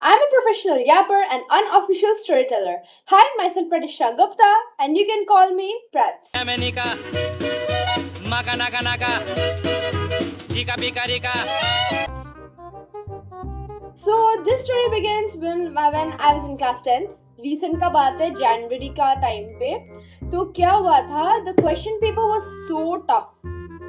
I'm a professional yapper and unofficial storyteller. Hi, myself Pratisha Gupta, and you can call me Prats. Nika, Maka Naka Naka, Chika Pika Rika. So this story begins when I was in class 10th. Recent का बात है, जनवरी का time पे. तो क्या हुआ था, the question paper was so tough.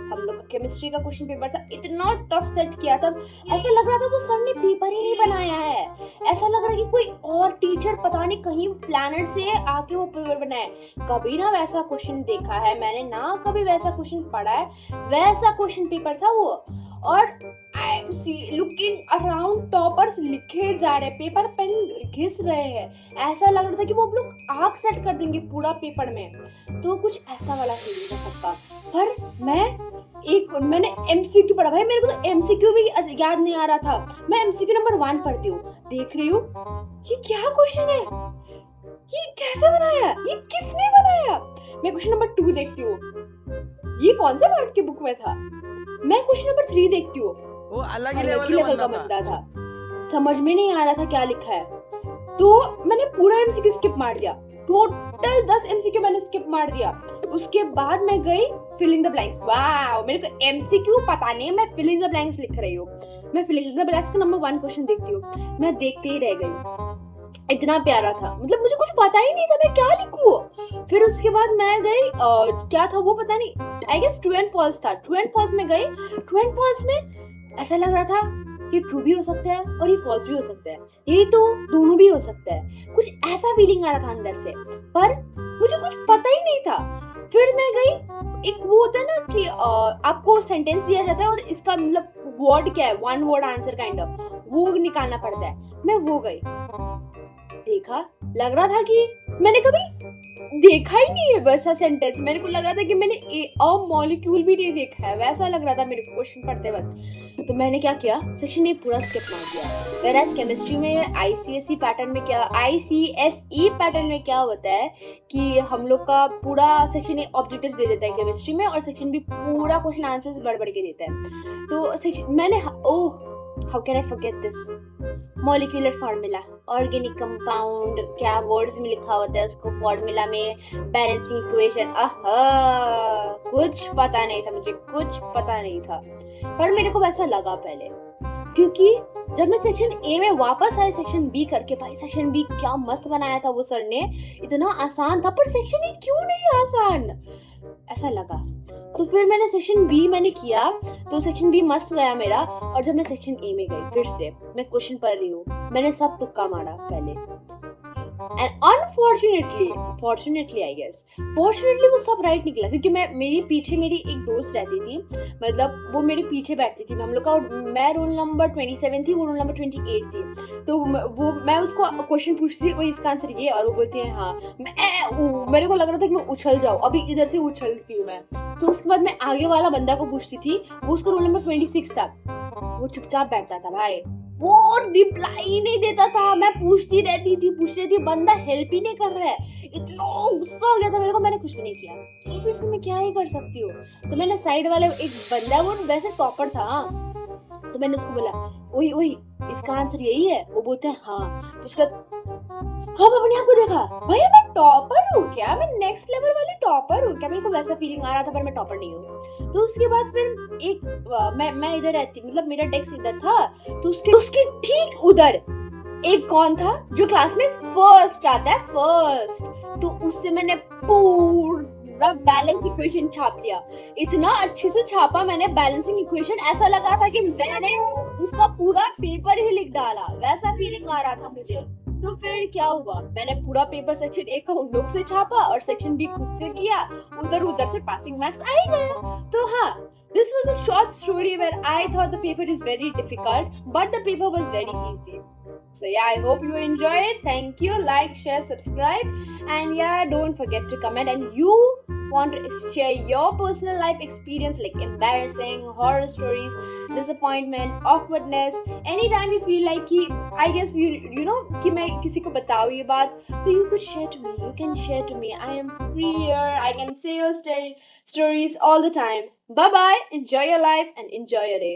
हम लोग का केमिस्ट्री का क्वेश्चन पेपर था, इतना टफ सेट किया था, ऐसा लग रहा था वो सर ने पेपर ही नहीं बनाया है. ऐसा लग रहा है कि कोई और टीचर पता नहीं कहीं प्लैनेट से आके वो पेपर बनाया. कभी ना वैसा क्वेश्चन देखा है मैंने, ना कभी वैसा क्वेश्चन पढ़ा है. वैसा क्वेश्चन पेपर था वो. और I am looking around, toppers लिखे जा रहे, पेपर पेन घिस रहे हैं. ऐसा लग रहा था कि वो लोग आग सेट कर देंगे पूरा पेपर में. तो कुछ ऐसा वाला फीलिंग था सबका. पर मैंने एमसीक्यू पढ़ा. भाई मेरे को तो एमसीक्यू भी याद नहीं आ रहा था. मैं एमसीक्यू नंबर 1 पढ़ती हूँ, देख रही हूँ ये क्या क्वेश्चन है, ये कैसे बनाया, ये किसने बनाया. मैं क्वेश्चन नंबर 2 देखती हूँ, ये कौन से पार्ट की बुक में था. मैं क्वेश्चन नंबर 3 देखती हूँ, वो अलग ही लेवल का बंदा था. समझ में नहीं आ रहा था क्या लिखा है. तो मैंने पूरा एमसीक्यू स्किप मार दिया. टोटल 10 एमसीक्यू मैंने स्किप मार दिया. उसके बाद मैं गई फिलिंग द ब्लैंक्स. वाओ, मेरे को एमसीक्यू पता नहीं, मैं फिलिंग द ब्लैंक्स लिख रही हूँ. मैं फिलिंग द ब्लैंक्स का नंबर 1 क्वेश्चन देखती हूँ. मैं देखते ही रह गई, इतना प्यारा था. मतलब मुझे कुछ पता ही नहीं था मैं क्या लिखूं. फिर उसके बाद मैं गई, क्या था वो पता नहीं, I guess true and false था. ट्रू एंड फॉल्स में गई. ट्रू एंड फॉल्स में ऐसा लग रहा था कि ट्रू भी हो सकता है और ये फॉल्स भी हो सकता है, ये तो दोनों भी हो सकता है. कुछ ऐसा फीलिंग आ रहा था अंदर से, पर मुझे कुछ पता ही नहीं था. फिर मैं गई, एक वो होता है ना कि आपको सेंटेंस दिया जाता है और इसका मतलब वर्ड क्या है, 1 वर्ड आंसर काइंड ऑफ, वो निकालना पड़ता है. मैं वो गई, देखा, लग रहा था कि मैंने कभी देखा ही नहीं है वैसा सेंटेंस. मेरे को लग रहा था कि मैंने अ मॉलिक्यूल भी नहीं देखा है, वैसा लग रहा था मेरे को क्वेश्चन पढ़ते वक्त. तो मैंने क्या किया, सेक्शन ए पूरा स्किप मार दिया. वेराज केमिस्ट्री में आईसीएसई पैटर्न में क्या होता है कि हम लोग का पूरा सेक्शन ए ऑब्जेक्टिव्स दे देता है केमिस्ट्री में, और सेक्शन बी पूरा क्वेश्चन आंसर्स बढ़ के देता है. तो सेक्शन मैंने how can I forget this? Molecular formula, organic compound, क्या वर्ड्स में लिखा होता है उसको फॉर्मूला में, बैलेंसिंग इक्वेशन. कुछ पता नहीं था मुझे, कुछ पता नहीं था. पर मेरे को वैसा लगा पहले, क्योंकि जब मैं सेक्शन ए में वापस आई सेक्शन बी करके, भाई सेक्शन बी क्या मस्त बनाया था वो सर ने, इतना आसान था. पर सेक्शन ए क्यों नहीं आसान, ऐसा लगा. तो फिर मैंने सेक्शन बी मैंने किया, तो सेक्शन बी मस्त गया मेरा. और जब मैं सेक्शन ए में गई, फिर से मैं क्वेश्चन पढ़ रही हूँ, मैंने सब तुक्का मारा पहले. एंड फॉर्चुनेटली वो सब राइट निकला. क्योंकि मेरी पीछे मेरी एक दोस्त रहती थी, मतलब वो मेरे पीछे बैठती थी. हम लोग का, मैं रोल नंबर 27 थी, वो रोल नंबर 28 थी. तो वो मैं उसको क्वेश्चन पूछती थी, वो इसका आंसर ये, और वो बोलती है हाँ. मेरे को लग रहा था कि मैं उछल जाऊँ, अभी इधर से उछलती हूँ मैं. तो उसके बाद मैं आगे वाला बंदा को पूछती थी, वो उसको रोल नंबर 26 था, वो चुपचाप बैठता था भाई, वो रिप्लाई ही नहीं देता था. मैं पूछती रहती थी, बंदा हेल्प ही नहीं कर रहा है. इतना गुस्सा हो गया था मेरे को, मैंने कुछ भी नहीं किया. तो इसमें मैं क्या ही कर सकती हूँ. तो मैंने साइड वाले एक बंदा, वो वैसे टॉपर था, तो मैंने उसको बोला, ओही इसका आंसर यही है. वो बोलते हैं हाँ. तो उसका हाँ, मैं अपने आप को देखा, भाई मैं टॉपर हूँ क्या, मैं नेक्स्ट लेवल वाले टॉपर हूँ क्या. मेरे को वैसा फीलिंग आ रहा था, पर मैं टॉपर नहीं हूँ. तो उसके बाद फिर एक मैं इधर रहती, मतलब मेरा डेस्क इधर था, तो उसके ठीक उधर एक कौन था जो क्लास में फर्स्ट आता है, फर्स्ट. तो उससे मैंने पूरा बैलेंस इक्वेशन छाप लिया. इतना अच्छे से छापा मैंने बैलेंसिंग इक्वेशन, ऐसा लगा था कि मैंने उसका पूरा पेपर ही लिख डाला, वैसा फीलिंग आ रहा था मुझे. तो फिर क्या हुआ, मैंने पूरा पेपर सेक्शन ए का उन लोग से छापा और सेक्शन बी खुद से किया. उधर से पासिंग मार्क्स आ ही गया. तो हाँ, this was a short story where I thought the paper is very difficult, but the paper was very easy. So yeah, I hope you enjoy it. Thank you. Like, share, subscribe, and yeah, don't forget to comment. And you want to share your personal life experience, like embarrassing, horror stories, disappointment, awkwardness, anytime you feel like कि I guess you know कि मैं किसी को बताऊँ ये बात, तो you could share to me. You can share to me. I am free here. I can say your stories all the time. Bye bye. Enjoy your life and enjoy your day.